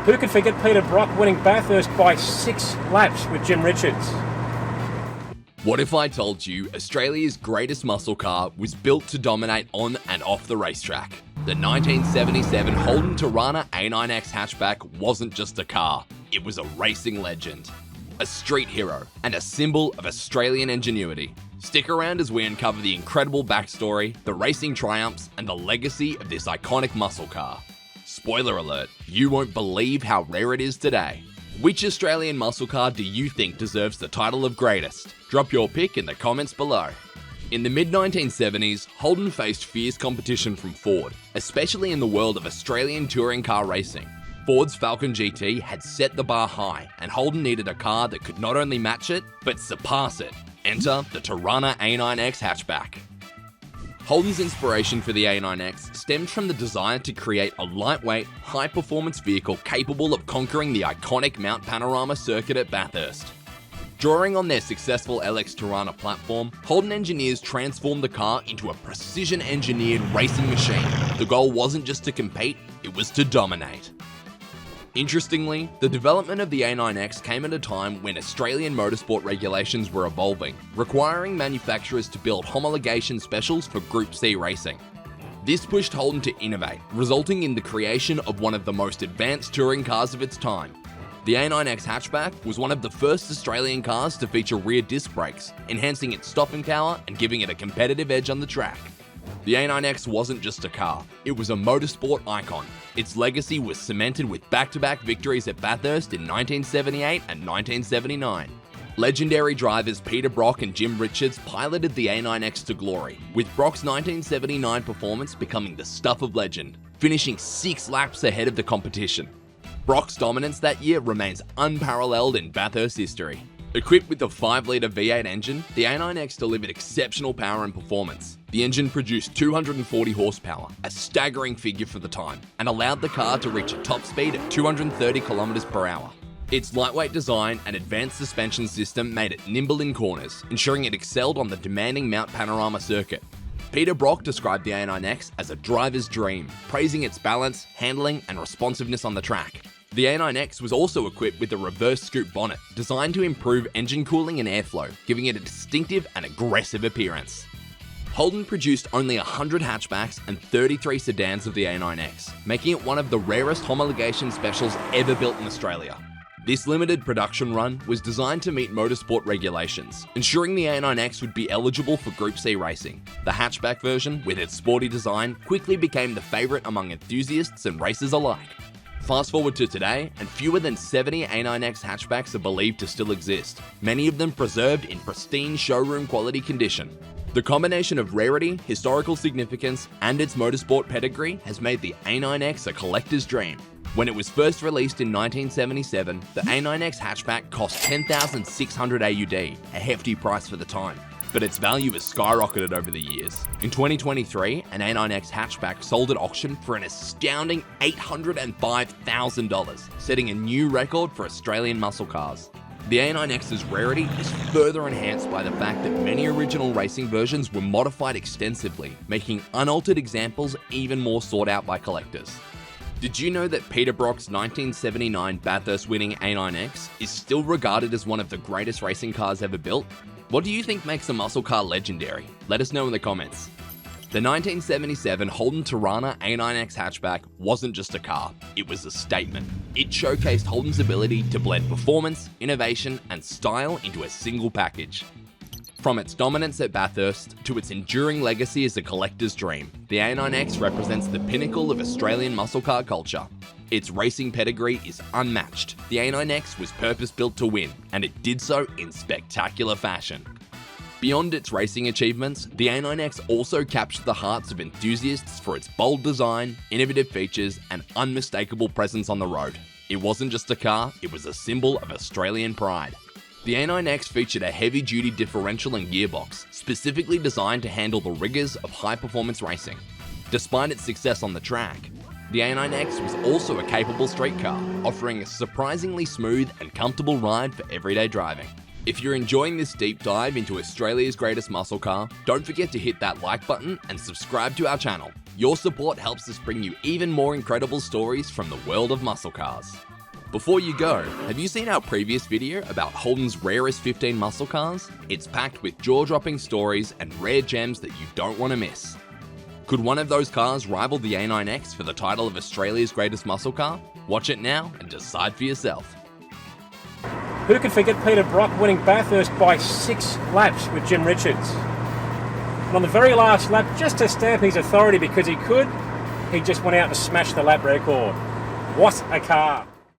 Who could forget Peter Brock winning Bathurst by 6 laps with Jim Richards? What if I told you Australia's greatest muscle car was built to dominate on and off the racetrack? The 1977 Holden Torana A9X Hatchback wasn't just a car, it was a racing legend. A street hero, and a symbol of Australian ingenuity. Stick around as we uncover the incredible backstory, the racing triumphs, and the legacy of this iconic muscle car. Spoiler alert, you won't believe how rare it is today. Which Australian muscle car do you think deserves the title of greatest? Drop your pick in the comments below. In the mid-1970s, Holden faced fierce competition from Ford, especially in the world of Australian touring car racing. Ford's Falcon GT had set the bar high, and Holden needed a car that could not only match it, but surpass it. Enter the Torana A9X Hatchback. Holden's inspiration for the A9X stemmed from the desire to create a lightweight, high-performance vehicle capable of conquering the iconic Mount Panorama circuit at Bathurst. Drawing on their successful LX Torana platform, Holden engineers transformed the car into a precision-engineered racing machine. The goal wasn't just to compete, it was to dominate. Interestingly, the development of the A9X came at a time when Australian motorsport regulations were evolving, requiring manufacturers to build homologation specials for Group C racing. This pushed Holden to innovate, resulting in the creation of one of the most advanced touring cars of its time. The A9X Hatchback was one of the first Australian cars to feature rear disc brakes, enhancing its stopping power and giving it a competitive edge on the track. The A9X wasn't just a car, it was a motorsport icon. Its legacy was cemented with back-to-back victories at Bathurst in 1978 and 1979. Legendary drivers Peter Brock and Jim Richards piloted the A9X to glory, with Brock's 1979 performance becoming the stuff of legend, finishing 6 laps ahead of the competition. Brock's dominance that year remains unparalleled in Bathurst history. Equipped with the 5-litre V8 engine, the A9X delivered exceptional power and performance. The engine produced 240 horsepower, a staggering figure for the time, and allowed the car to reach a top speed of 230 kilometers per hour. Its lightweight design and advanced suspension system made it nimble in corners, ensuring it excelled on the demanding Mount Panorama circuit. Peter Brock described the A9X as a driver's dream, praising its balance, handling, and responsiveness on the track. The A9X was also equipped with a reverse scoop bonnet, designed to improve engine cooling and airflow, giving it a distinctive and aggressive appearance. Holden produced only 100 hatchbacks and 33 sedans of the A9X, making it one of the rarest homologation specials ever built in Australia. This limited production run was designed to meet motorsport regulations, ensuring the A9X would be eligible for Group C racing. The hatchback version, with its sporty design, quickly became the favourite among enthusiasts and racers alike. Fast forward to today, and fewer than 70 A9X hatchbacks are believed to still exist, many of them preserved in pristine showroom quality condition. The combination of rarity, historical significance, and its motorsport pedigree has made the A9X a collector's dream. When it was first released in 1977, the A9X hatchback cost 10,600 AUD, a hefty price for the time. But its value has skyrocketed over the years. In 2023, an A9X hatchback sold at auction for an astounding $805,000, setting a new record for Australian muscle cars. The A9X's rarity is further enhanced by the fact that many original racing versions were modified extensively, making unaltered examples even more sought out by collectors. Did you know that Peter Brock's 1979 Bathurst winning A9X is still regarded as one of the greatest racing cars ever built? What do you think makes a muscle car legendary? Let us know in the comments. The 1977 Holden Torana A9X Hatchback wasn't just a car, it was a statement. It showcased Holden's ability to blend performance, innovation, and style into a single package. From its dominance at Bathurst to its enduring legacy as a collector's dream, the A9X represents the pinnacle of Australian muscle car culture. Its racing pedigree is unmatched. The A9X was purpose-built to win, and it did so in spectacular fashion. Beyond its racing achievements, the A9X also captured the hearts of enthusiasts for its bold design, innovative features, and unmistakable presence on the road. It wasn't just a car, it was a symbol of Australian pride. The A9X featured a heavy-duty differential and gearbox, specifically designed to handle the rigours of high-performance racing. Despite its success on the track, the A9X was also a capable street car, offering a surprisingly smooth and comfortable ride for everyday driving. If you're enjoying this deep dive into Australia's greatest muscle car, don't forget to hit that like button and subscribe to our channel. Your support helps us bring you even more incredible stories from the world of muscle cars. Before you go, have you seen our previous video about Holden's rarest 15 muscle cars? It's packed with jaw-dropping stories and rare gems that you don't want to miss. Could one of those cars rival the A9X for the title of Australia's greatest muscle car? Watch it now and decide for yourself. Who can forget Peter Brock winning Bathurst by 6 laps with Jim Richards? And on the very last lap, just to stamp his authority because he could, he just went out and smashed the lap record. What a car!